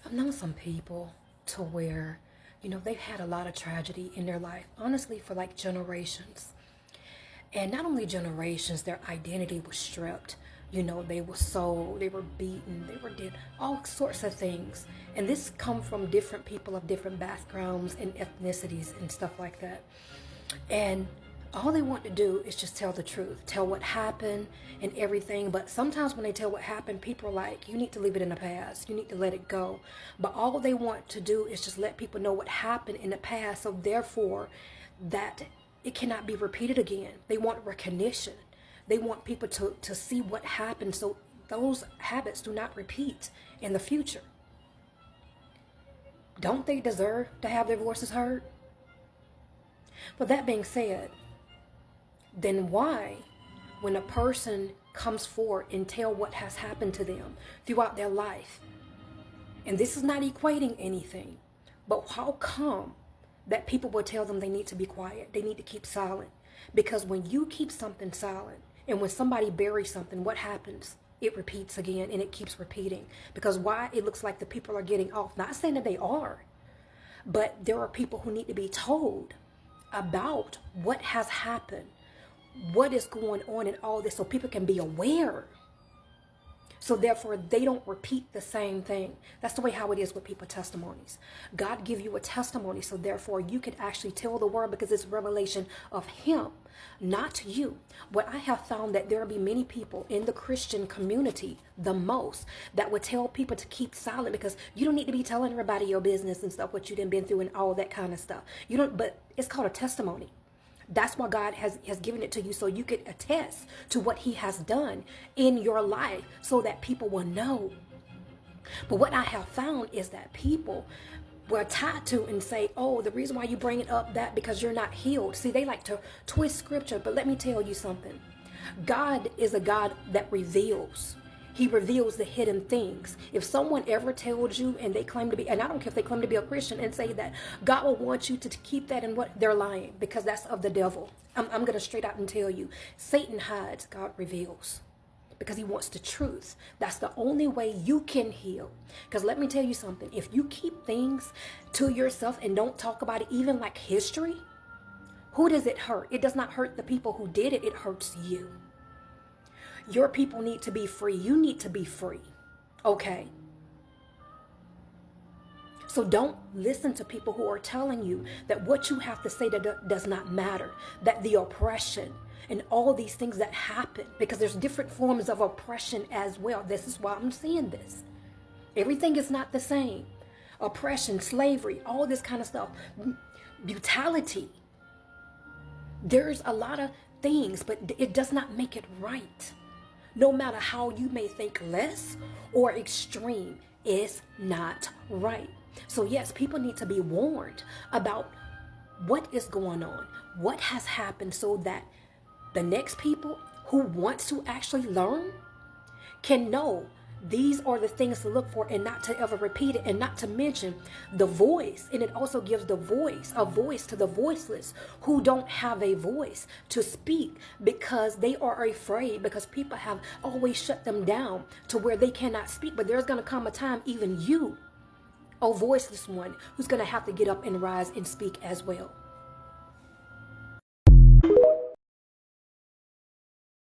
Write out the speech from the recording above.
I've known some people to where, they've had a lot of tragedy in their life, honestly, for like generations. And not only generations, their identity was stripped. They were sold, they were beaten, they were did all sorts of things. And this come from different people of different backgrounds and ethnicities and stuff like that. And all they want to do is just tell the truth, tell what happened and everything. But sometimes when they tell what happened, people are like, you need to leave it in the past. You need to let it go. But all they want to do is just let people know what happened in the past. So therefore, that it cannot be repeated again. They want recognition. They want people to see what happened so those habits do not repeat in the future. Don't they deserve to have their voices heard? But that being said, then why, when a person comes forward and tell what has happened to them throughout their life, and this is not equating anything, but how come that people will tell them they need to be quiet, they need to keep silent? Because when you keep something silent, and when somebody buries something, what happens? It repeats again, and it keeps repeating. Because why? It looks like the people are getting off. Not saying that they are, but there are people who need to be told about what has happened, what is going on in all this, so people can be aware. So therefore, they don't repeat the same thing. That's the way how it is with people's testimonies. God give you a testimony, so therefore you can actually tell the world because it's revelation of Him, not you. What I have found that there will be many people in the Christian community, the most, that would tell people to keep silent because you don't need to be telling everybody your business and stuff, what you done been through and all that kind of stuff. You don't, but it's called a testimony. That's why God has given it to you, so you can attest to what He has done in your life so that people will know. But what I have found is that people were tied to and say, oh, the reason why you bring it up that because you're not healed. See, they like to twist scripture, but let me tell you something. God is a God that reveals. He reveals the hidden things. If someone ever tells you and they claim to be, and I don't care if they claim to be a Christian and say that God will want you to keep that in what they're lying, because that's of the devil. I'm going to straight out and tell you, Satan hides, God reveals, because He wants the truth. That's the only way you can heal. Because let me tell you something, if you keep things to yourself and don't talk about it, even like history, who does it hurt? It does not hurt the people who did it. It hurts you. Your people need to be free. You need to be free. Okay? So don't listen to people who are telling you that what you have to say that does not matter. That the oppression and all these things that happen, because there's different forms of oppression as well. This is why I'm saying this. Everything is not the same. Oppression, slavery, all this kind of stuff. Brutality. There's a lot of things, but it does not make it right. No matter how you may think less or extreme, it's not right. So yes, people need to be warned about what is going on, what has happened, so that the next people who wants to actually learn can know these are the things to look for and not to ever repeat it, and not to mention the voice. And it also gives a voice to the voiceless who don't have a voice to speak because they are afraid, because people have always shut them down to where they cannot speak. But there's going to come a time, even you, a voiceless one, who's going to have to get up and rise and speak as well.